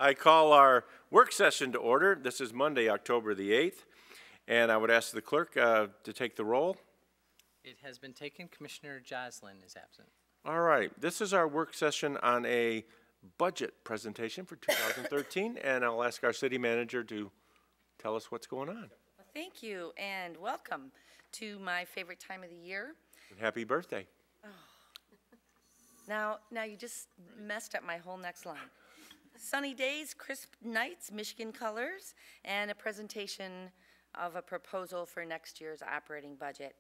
I call our work session to order. This is Monday, October the 8th, and I would ask the clerk to take the roll. It has been taken. Commissioner Joslin is absent. All right, this is our work session on a budget presentation for 2013, and I'll ask our city manager to tell us what's going on. Well, thank you, and welcome to my favorite time of the year. And happy birthday. Oh. Now you just messed up my whole next line. Sunny days, crisp nights, Michigan colors, and a presentation of a proposal for next year's operating budget.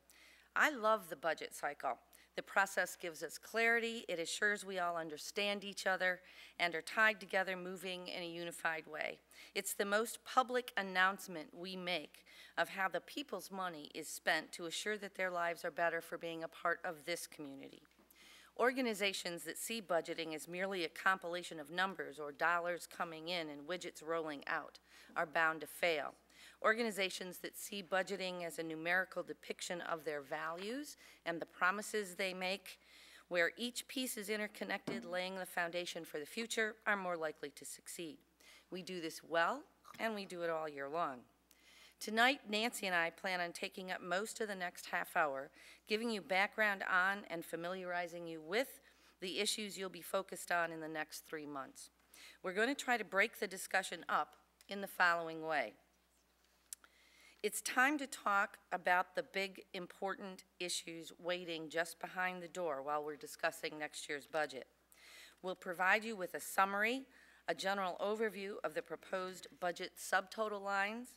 I love the budget cycle. The process gives us clarity. It assures we all understand each other and are tied together, moving in a unified way. It's the most public announcement we make of how the people's money is spent to assure that their lives are better for being a part of this community. Organizations that see budgeting as merely a compilation of numbers or dollars coming in and widgets rolling out are bound to fail. Organizations that see budgeting as a numerical depiction of their values and the promises they make, where each piece is interconnected, laying the foundation for the future, are more likely to succeed. We do this well, and we do it all year long. Tonight, Nancy and I plan on taking up most of the next half hour, giving you background on and familiarizing you with the issues you'll be focused on in the next 3 months. We're going to try to break the discussion up in the following way. It's time to talk about the big, important issues waiting just behind the door while we're discussing next year's budget. We'll provide you with a summary, a general overview of the proposed budget subtotal lines.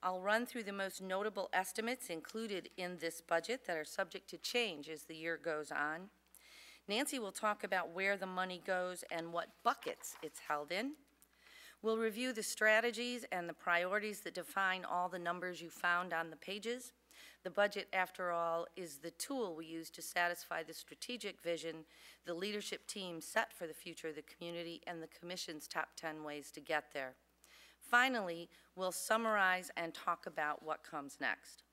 I'll run through the most notable estimates included in this budget that are subject to change as the year goes on. Nancy will talk about where the money goes and what buckets it's held in. We'll review the strategies and the priorities that define all the numbers you found on the pages. The budget, after all, is the tool we use to satisfy the strategic vision the leadership team set for the future of the community and the Commission's top 10 ways to get there. Finally, we'll summarize and talk about what comes next.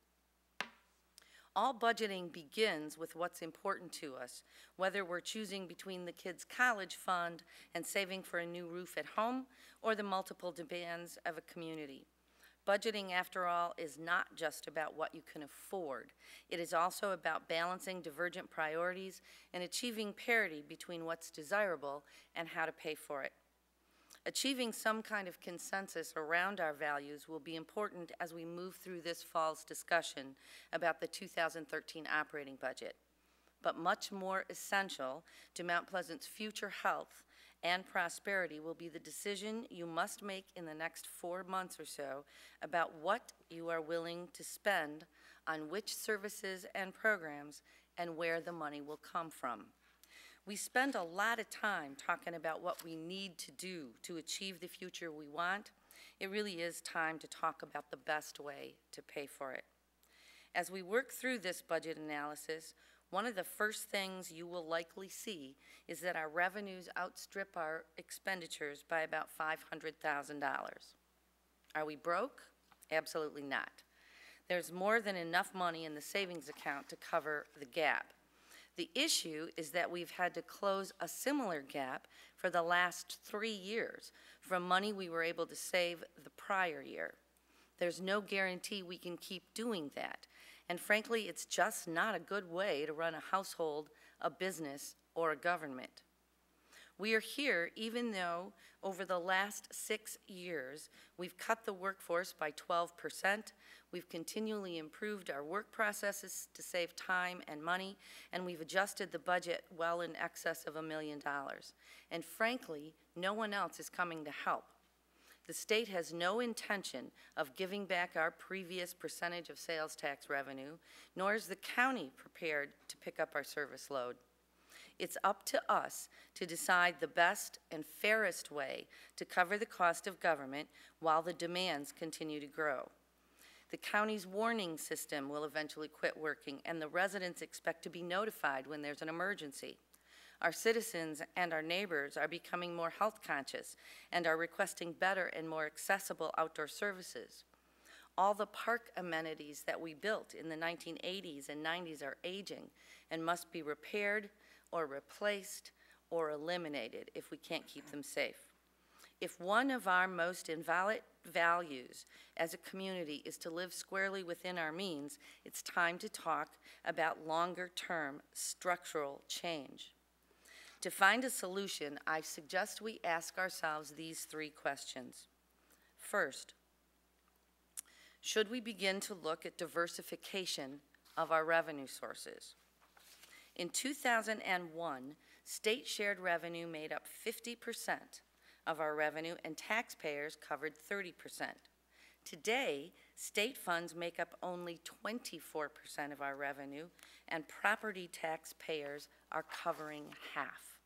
All budgeting begins with what's important to us, whether we're choosing between the kids' college fund and saving for a new roof at home or the multiple demands of a community. Budgeting, after all, is not just about what you can afford. It is also about balancing divergent priorities and achieving parity between what's desirable and how to pay for it. Achieving some kind of consensus around our values will be important as we move through this fall's discussion about the 2013 operating budget. But much more essential to Mount Pleasant's future health and prosperity will be the decision you must make in the next 4 months or so about what you are willing to spend on which services and programs and where the money will come from. We spend a lot of time talking about what we need to do to achieve the future we want. It really is time to talk about the best way to pay for it. As we work through this budget analysis, one of the first things you will likely see is that our revenues outstrip our expenditures by about $500,000. Are we broke? Absolutely not. There's more than enough money in the savings account to cover the gap. The issue is that we've had to close a similar gap for the last 3 years from money we were able to save the prior year. There's no guarantee we can keep doing that. And frankly, it's just not a good way to run a household, a business, or a government. We are here even though over the last 6 years, we've cut the workforce by 12%, we've continually improved our work processes to save time and money, and we've adjusted the budget well in excess of $1 million. And frankly, no one else is coming to help. The state has no intention of giving back our previous percentage of sales tax revenue, nor is the county prepared to pick up our service load. It's up to us to decide the best and fairest way to cover the cost of government while the demands continue to grow. The county's warning system will eventually quit working, and the residents expect to be notified when there's an emergency. Our citizens and our neighbors are becoming more health conscious and are requesting better and more accessible outdoor services. All the park amenities that we built in the 1980s and 90s are aging and must be repaired or replaced or eliminated if we can't keep them safe. If one of our most invalid values as a community is to live squarely within our means, it's time to talk about longer-term structural change. To find a solution, I suggest we ask ourselves these three questions. First, should we begin to look at diversification of our revenue sources? In 2001, state shared revenue made up 50% of our revenue and taxpayers covered 30%. Today, state funds make up only 24% of our revenue and property taxpayers are covering half.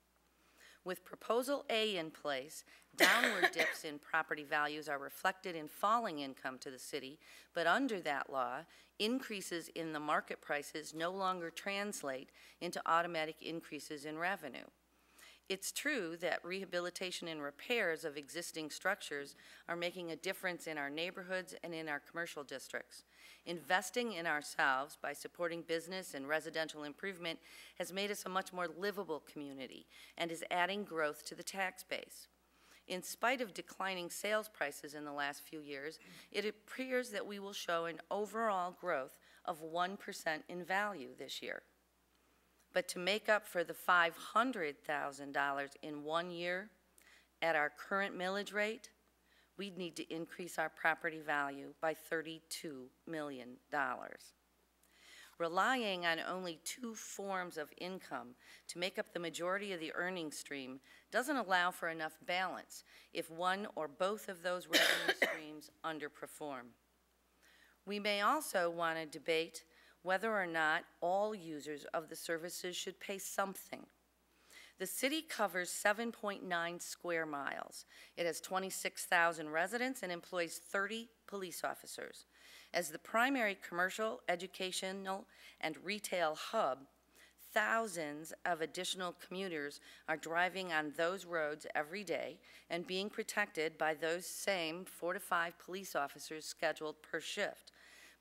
With Proposal A in place, downward dips in property values are reflected in falling income to the city, but under that law, increases in the market prices no longer translate into automatic increases in revenue. It's true that rehabilitation and repairs of existing structures are making a difference in our neighborhoods and in our commercial districts. Investing in ourselves by supporting business and residential improvement has made us a much more livable community and is adding growth to the tax base. In spite of declining sales prices in the last few years, it appears that we will show an overall growth of 1% in value this year. But to make up for the $500,000 in 1 year at our current millage rate, we'd need to increase our property value by $32 million. Relying on only two forms of income to make up the majority of the earnings stream doesn't allow for enough balance if one or both of those revenue streams underperform. We may also want to debate whether or not all users of the services should pay something. The city covers 7.9 square miles. It has 26,000 residents and employs 30 police officers. As the primary commercial, educational, and retail hub, thousands of additional commuters are driving on those roads every day and being protected by those same 4 to 5 police officers scheduled per shift.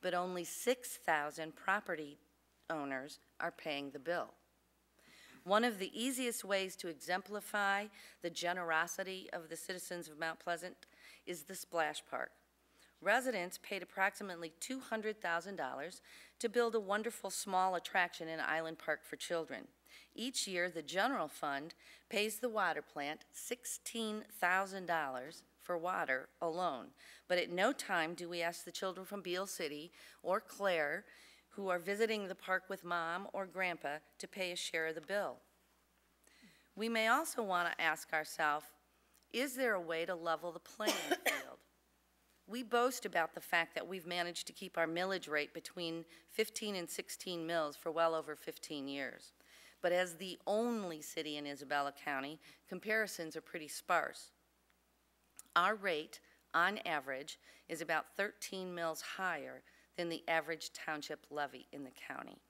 But only 6,000 property owners are paying the bill. One of the easiest ways to exemplify the generosity of the citizens of Mount Pleasant is the Splash Park. Residents paid approximately $200,000 to build a wonderful small attraction in Island Park for children. Each year, the general fund pays the water plant $16,000 for water alone. But at no time do we ask the children from Beale City or Clare who are visiting the park with mom or grandpa to pay a share of the bill. We may also want to ask ourselves, is there a way to level the playing field? We boast about the fact that we've managed to keep our millage rate between 15 and 16 mills for well over 15 years. But as the only city in Isabella County, comparisons are pretty sparse. Our rate, on average, is about 13 mills higher than the average township levy in the county.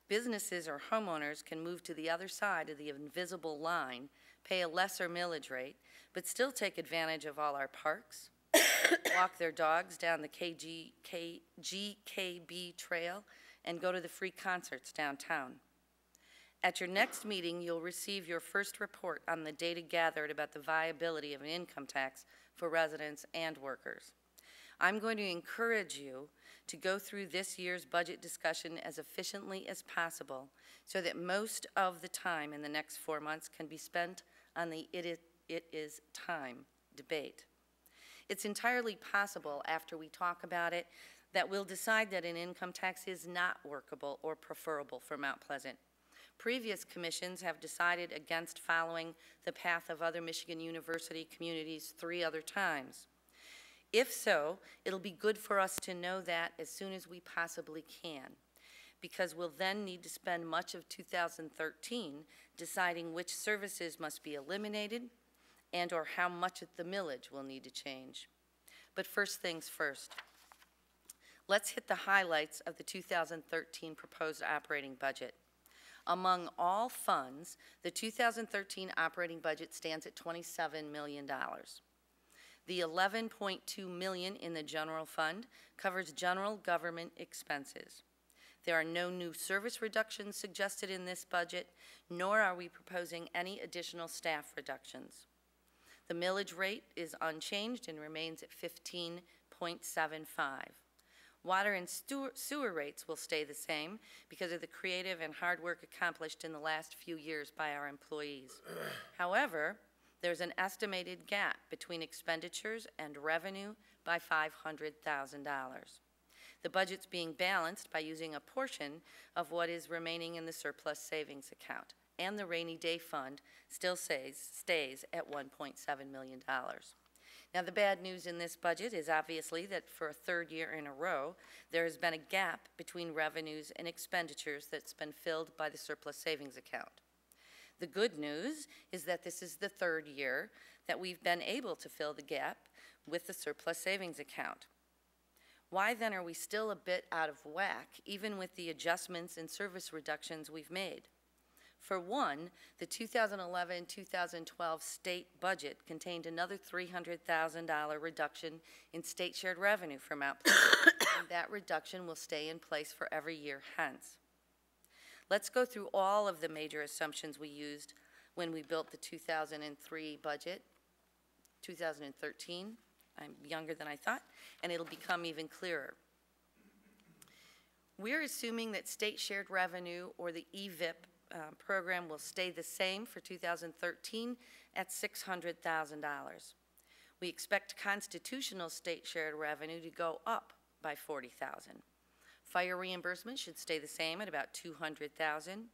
Businesses or homeowners can move to the other side of the invisible line, pay a lesser millage rate, but still take advantage of all our parks, walk their dogs down the GKB trail, and go to the free concerts downtown. At your next meeting, you'll receive your first report on the data gathered about the viability of an income tax for residents and workers. I'm going to encourage you to go through this year's budget discussion as efficiently as possible so that most of the time in the next 4 months can be spent on the it is time debate. It's entirely possible after we talk about it that we'll decide that an income tax is not workable or preferable for Mount Pleasant. Previous commissions have decided against following the path of other Michigan University communities 3 other times. If so, it'll be good for us to know that as soon as we possibly can, because we'll then need to spend much of 2013 deciding which services must be eliminated and or how much of the millage will need to change. But first things first. Let's hit the highlights of the 2013 proposed operating budget. Among all funds, the 2013 operating budget stands at $27 million. The $11.2 million in the general fund covers general government expenses. There are no new service reductions suggested in this budget, nor are we proposing any additional staff reductions. The millage rate is unchanged and remains at 15.75. Water and sewer rates will stay the same because of the creative and hard work accomplished in the last few years by our employees. However, there's an estimated gap between expenditures and revenue by $500,000. The budget's being balanced by using a portion of what is remaining in the surplus savings account, and the rainy day fund still stays at $1.7 million. Now, the bad news in this budget is obviously that for a third year in a row, there has been a gap between revenues and expenditures that's been filled by the surplus savings account. The good news is that this is the third year that we've been able to fill the gap with the surplus savings account. Why then are we still a bit out of whack, even with the adjustments and service reductions we've made? For one, the 2011-2012 state budget contained another $300,000 reduction in state shared revenue from Mount Pleasant, and that reduction will stay in place for every year hence. Let's go through all of the major assumptions we used when we built the 2003 budget, 2013. I'm younger than I thought, and it'll become even clearer. We're assuming that state shared revenue, or the EVIP program, will stay the same for 2013 at $600,000. We expect constitutional state shared revenue to go up by $40,000. Fire reimbursement should stay the same at about $200,000.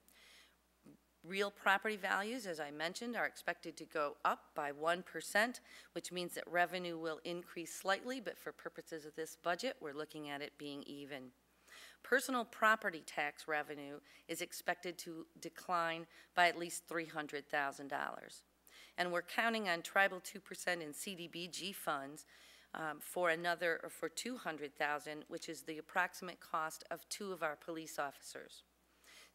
Real property values, as I mentioned, are expected to go up by 1%, which means that revenue will increase slightly, but for purposes of this budget, we're looking at it being even. Personal property tax revenue is expected to decline by at least $300,000. And we're counting on tribal 2% and CDBG funds for $200,000, which is the approximate cost of 2 of our police officers.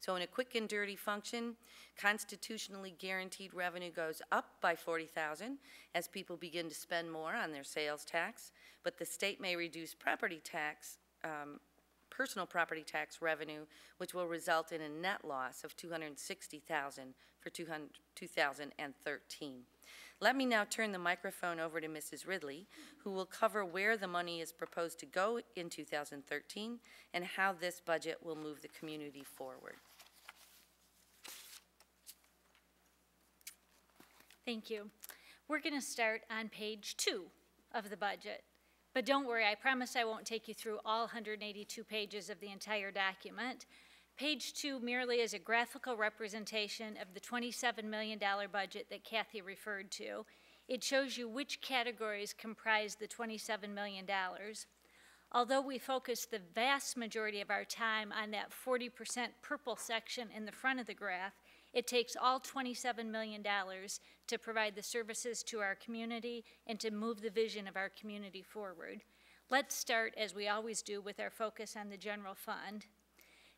So in a quick and dirty function, constitutionally guaranteed revenue goes up by $40,000 as people begin to spend more on their sales tax, but the state may reduce property tax, personal property tax revenue, which will result in a net loss of $260,000 for 2013. Let me now turn the microphone over to Mrs. Ridley, who will cover where the money is proposed to go in 2013 and how this budget will move the community forward. Thank you. We're going to start on page 2 of the budget. But don't worry, I promise I won't take you through all 182 pages of the entire document. Page 2 merely is a graphical representation of the $27 million budget that Kathie referred to. It shows you which categories comprise the $27 million. Although we focus the vast majority of our time on that 40% purple section in the front of the graph, it takes all $27 million to provide the services to our community and to move the vision of our community forward. Let's start, as we always do, with our focus on the general fund.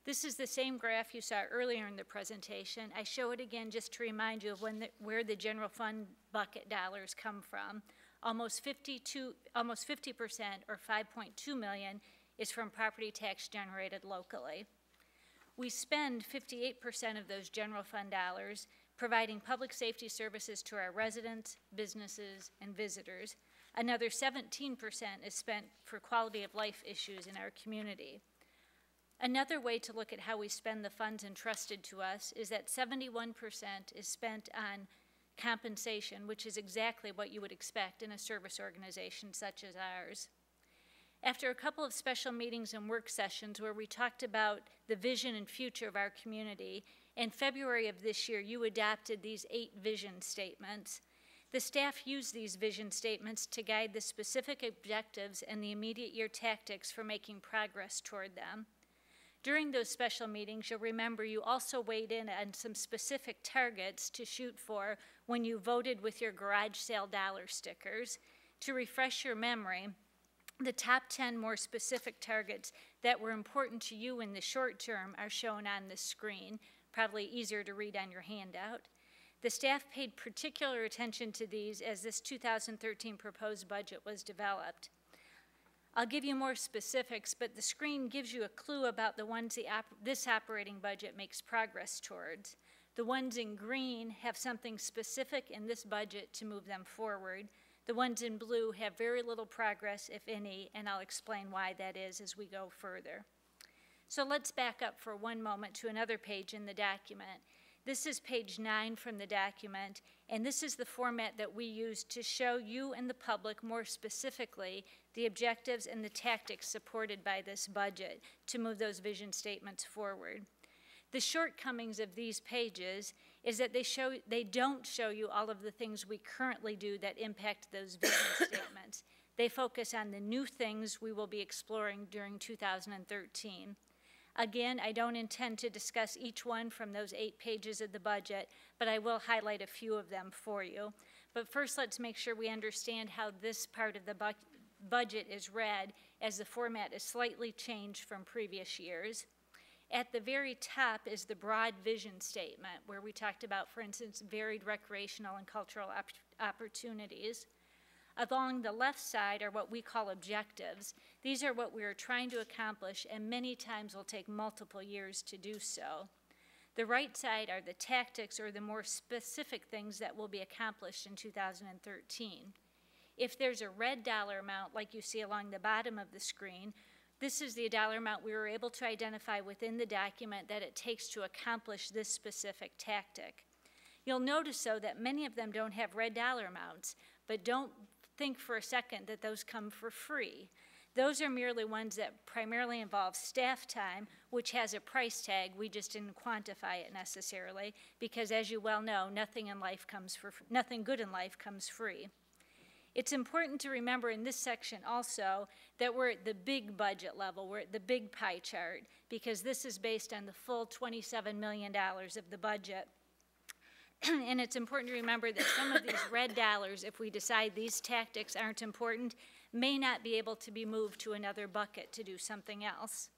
This is the same graph you saw earlier in the presentation. I show it again just to remind you of where the general fund bucket dollars come from. Almost 50%, or $5.2 million, is from property tax generated locally. We spend 58% of those general fund dollars providing public safety services to our residents, businesses, and visitors. Another 17% is spent for quality of life issues in our community. Another way to look at how we spend the funds entrusted to us is that 71% is spent on compensation, which is exactly what you would expect in a service organization such as ours. After a couple of special meetings and work sessions where we talked about the vision and future of our community, in February of this year, you adopted these 8 vision statements. The staff used these vision statements to guide the specific objectives and the immediate year tactics for making progress toward them. During those special meetings, you'll remember you also weighed in on some specific targets to shoot for when you voted with your garage sale dollar stickers. To refresh your memory, the top 10 more specific targets that were important to you in the short term are shown on the screen, probably easier to read on your handout. The staff paid particular attention to these as this 2013 proposed budget was developed. I'll give you more specifics, but the screen gives you a clue about the ones this operating budget makes progress towards. The ones in green have something specific in this budget to move them forward. The ones in blue have very little progress, if any, and I'll explain why that is as we go further. So let's back up for one moment to another page in the document. This is page 9 from the document, and this is the format that we use to show you and the public more specifically the objectives and the tactics supported by this budget to move those vision statements forward. The shortcomings of these pages is that they don't show you all of the things we currently do that impact those vision statements. They focus on the new things we will be exploring during 2013. Again, I don't intend to discuss each one from those 8 pages of the budget, but I will highlight a few of them for you. But first, let's make sure we understand how this part of the budget is read, as the format is slightly changed from previous years. At the very top is the broad vision statement, where we talked about, for instance, varied recreational and cultural opportunities. Along the left side are what we call objectives. These are what we are trying to accomplish, and many times will take multiple years to do so. The right side are the tactics, or the more specific things that will be accomplished in 2013. If there's a red dollar amount, like you see along the bottom of the screen, this is the dollar amount we were able to identify within the document that it takes to accomplish this specific tactic. You'll notice, though, that many of them don't have red dollar amounts, but don't think for a second that those come for free. Those are merely ones that primarily involve staff time, which has a price tag. We just didn't quantify it necessarily, because as you well know, nothing good in life comes free. It's important to remember in this section also that we're at the big budget level, we're at the big pie chart, because this is based on the full $27 million of the budget. And it's important to remember that some of these red dollars, if we decide these tactics aren't important, may not be able to be moved to another bucket to do something else.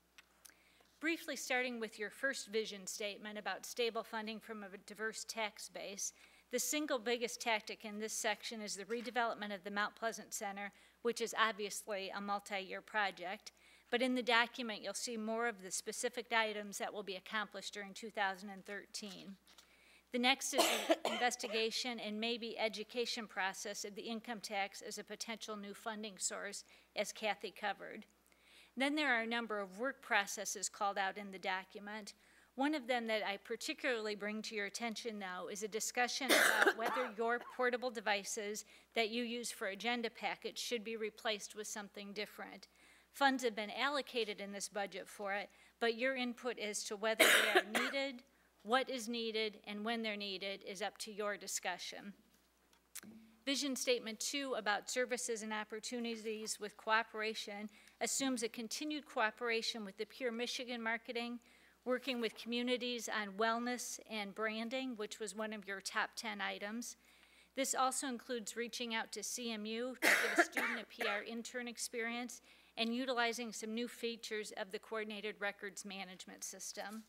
Briefly starting with your first vision statement about stable funding from a diverse tax base, the single biggest tactic in this section is the redevelopment of the Mount Pleasant Center, which is obviously a multi-year project. But in the document, you'll see more of the specific items that will be accomplished during 2013. The next is the investigation and maybe education process of the income tax as a potential new funding source, as Kathie covered. Then there are a number of work processes called out in the document. One of them that I particularly bring to your attention now is a discussion about whether your portable devices that you use for agenda packets should be replaced with something different. Funds have been allocated in this budget for it, but your input as to whether they are needed, what is needed, and when they're needed is up to your discussion. Vision Statement 2 about services and opportunities with cooperation assumes a continued cooperation with the Pure Michigan marketing, working with communities on wellness and branding, which was one of your top 10 items. This also includes reaching out to CMU to give a student a PR intern experience and utilizing some new features of the Coordinated Records Management System.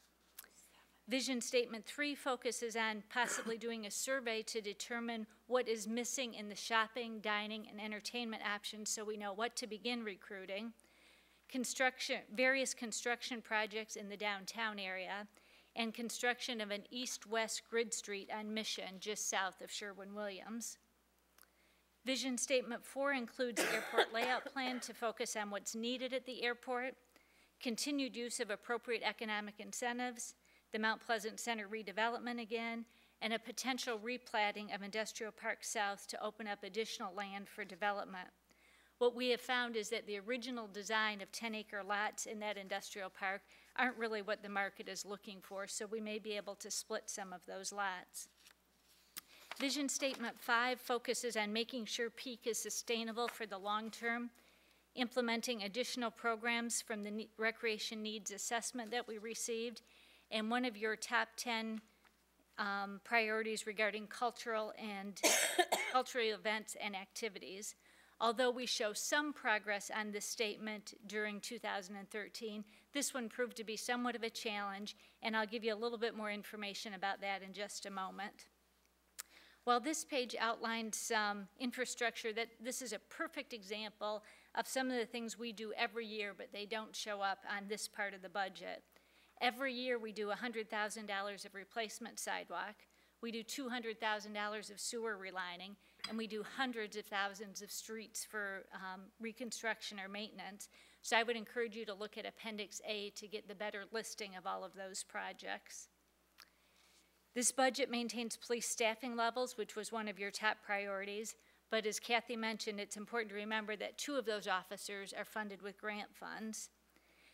Vision Statement 3 focuses on possibly doing a survey to determine what is missing in the shopping, dining, and entertainment options so we know what to begin recruiting. Various construction projects in the downtown area, and construction of an east-west grid street on Mission just south of Sherwin-Williams. Vision Statement 4 includes the airport layout plan to focus on what's needed at the airport, continued use of appropriate economic incentives, the Mount Pleasant Center redevelopment again, and a potential replatting of Industrial Park South to open up additional land for development. What we have found is that the original design of 10-acre lots in that industrial park aren't really what the market is looking for, so we may be able to split some of those lots. Vision Statement 5 focuses on making sure Peak is sustainable for the long term, implementing additional programs from the Recreation Needs Assessment that we received, and one of your top 10 priorities regarding cultural events and activities. Although we show some progress on this statement during 2013, this one proved to be somewhat of a challenge, and I'll give you a little bit more information about that in just a moment. While this page outlines some infrastructure, this is a perfect example of some of the things we do every year, but they don't show up on this part of the budget. Every year, we do $100,000 of replacement sidewalk. We do $200,000 of sewer relining, and we do hundreds of thousands of streets for reconstruction or maintenance. So I would encourage you to look at Appendix A to get the better listing of all of those projects. This budget maintains police staffing levels, which was one of your top priorities. But as Kathie mentioned, it's important to remember that 2 of those officers are funded with grant funds.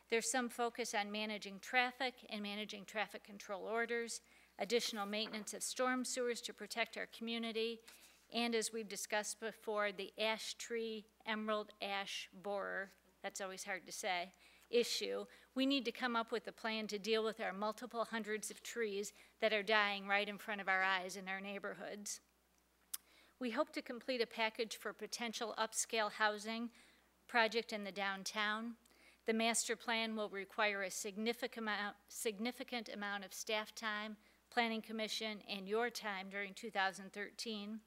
There's some focus on managing traffic and managing traffic control orders, additional maintenance of storm sewers to protect our community, and as we've discussed before, the ash tree emerald ash borer, that's always hard to say, issue. We need to come up with a plan to deal with our multiple hundreds of trees that are dying right in front of our eyes in our neighborhoods. We hope to complete a package for potential upscale housing project in the downtown. The master plan will require a significant amount of staff time, planning commission, and your time during 2013.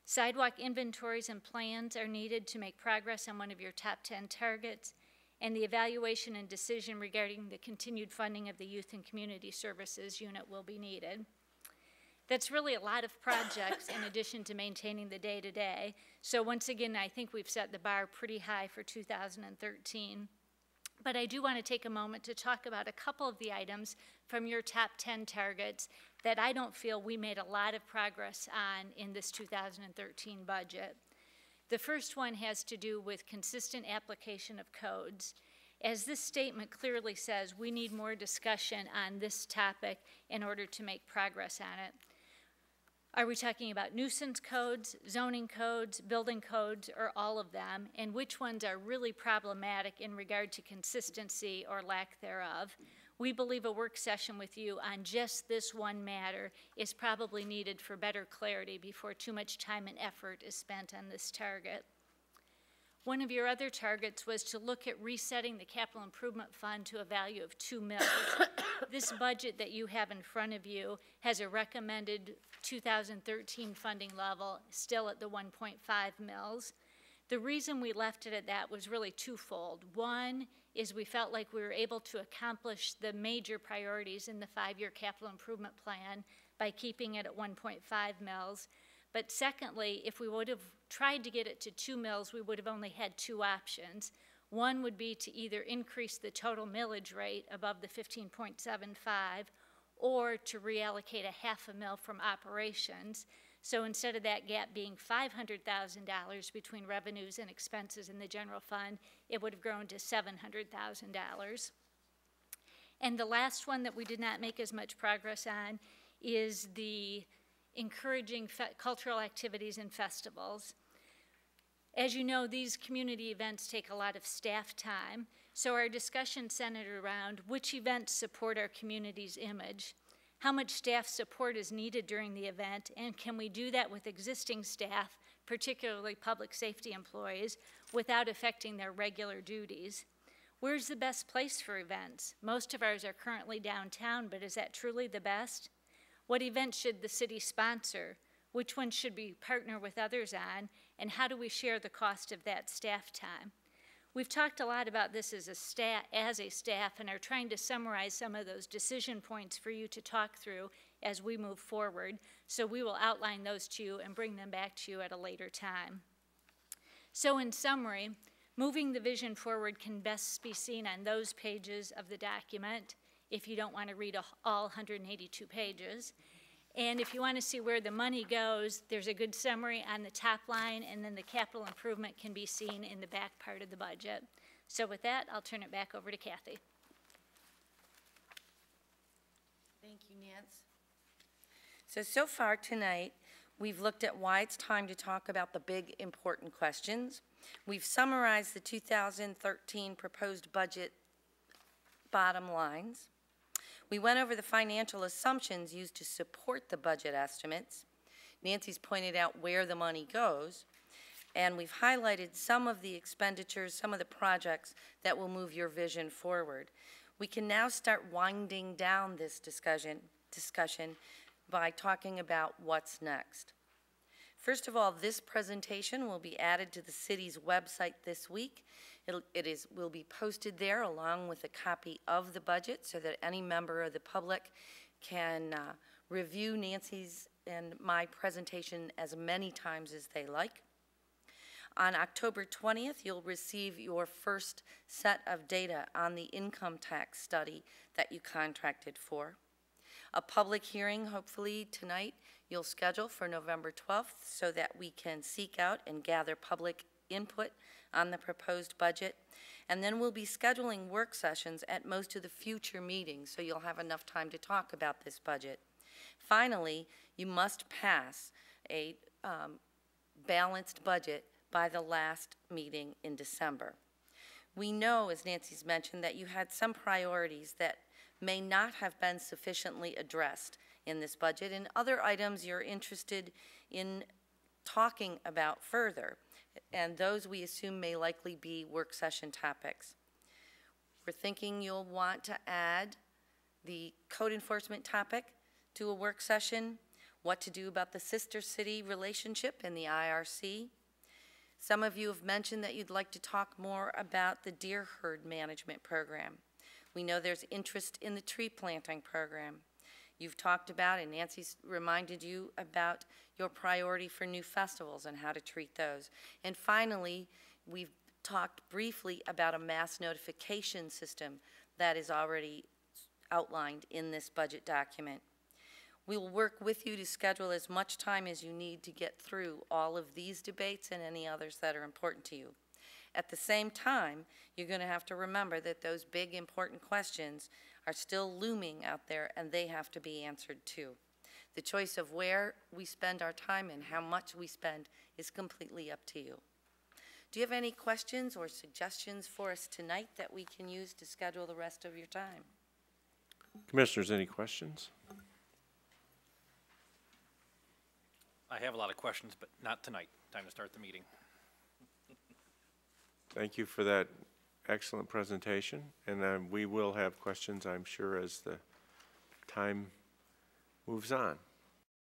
Sidewalk inventories and plans are needed to make progress on one of your top 10 targets, and the evaluation and decision regarding the continued funding of the Youth and Community Services unit will be needed. That's really a lot of projects in addition to maintaining the day-to-day. So once again, I think we've set the bar pretty high for 2013. But I do want to take a moment to talk about a couple of the items from your top 10 targets that I don't feel we made a lot of progress on in this 2013 budget. The first one has to do with consistent application of codes. As this statement clearly says, we need more discussion on this topic in order to make progress on it. Are we talking about nuisance codes, zoning codes, building codes, or all of them? And which ones are really problematic in regard to consistency or lack thereof? We believe a work session with you on just this one matter is probably needed for better clarity before too much time and effort is spent on this target. One of your other targets was to look at resetting the capital improvement fund to a value of 2 mills. This budget that you have in front of you has a recommended 2013 funding level still at the 1.5 mills. The reason we left it at that was really twofold. One is we felt like we were able to accomplish the major priorities in the 5-year capital improvement plan by keeping it at 1.5 mills. But secondly, if we would have tried to get it to 2 mills, we would have only had 2 options. One would be to either increase the total millage rate above the 15.75 or to reallocate a half a mil from operations. So instead of that gap being $500,000 between revenues and expenses in the general fund, it would have grown to $700,000. And the last one that we did not make as much progress on is the encouraging cultural activities and festivals. As you know, these community events take a lot of staff time, so our discussion centered around which events support our community's image, how much staff support is needed during the event, and can we do that with existing staff, particularly public safety employees, without affecting their regular duties. Where's the best place for events? Most of ours are currently downtown, but is that truly the best? What events should the city sponsor? Which ones should we partner with others on? And how do we share the cost of that staff time? We've talked a lot about this as a staff and are trying to summarize some of those decision points for you to talk through as we move forward. So we will outline those to you and bring them back to you at a later time. So in summary, moving the vision forward can best be seen on those pages of the document if you don't want to read all 182 pages. And if you want to see where the money goes, there's a good summary on the top line, and then the capital improvement can be seen in the back part of the budget. So with that, I'll turn it back over to Kathie. Thank you, Nance. So far tonight, we've looked at why it's time to talk about the big, important questions. We've summarized the 2013 proposed budget bottom lines. We went over the financial assumptions used to support the budget estimates. Nancy's pointed out where the money goes. And we've highlighted some of the expenditures, some of the projects that will move your vision forward. We can now start winding down this discussion by talking about what's next. First of all, this presentation will be added to the city's website this week, Will be posted there along with a copy of the budget so that any member of the public can review Nancy's and my presentation as many times as they like. On October 20th, you'll receive your first set of data on the income tax study that you contracted for. A public hearing, hopefully tonight, you'll schedule for November 12th so that we can seek out and gather public input on the proposed budget. And then we'll be scheduling work sessions at most of the future meetings, so you'll have enough time to talk about this budget. Finally, you must pass a balanced budget by the last meeting in December. We know, as Nancy's mentioned, that you had some priorities that may not have been sufficiently addressed in this budget, and other items you're interested in talking about further, and those we assume may likely be work session topics. We're thinking you'll want to add the code enforcement topic to a work session, what to do about the sister city relationship in the IRC. Some of you have mentioned that you'd like to talk more about the deer herd management program. We know there's interest in the tree planting program. You've talked about, and Nancy's reminded you about your priority for new festivals and how to treat those. And finally, we've talked briefly about a mass notification system that is already outlined in this budget document. We will work with you to schedule as much time as you need to get through all of these debates and any others that are important to you. At the same time, you're going to have to remember that those big important questions are still looming out there, and they have to be answered too. The choice of where we spend our time and how much we spend is completely up to you. Do you have any questions or suggestions for us tonight that we can use to schedule the rest of your time? Commissioners, any questions? I have a lot of questions, but not tonight. Time to start the meeting. Thank you for that excellent presentation, and we will have questions, I'm sure, as the time moves on.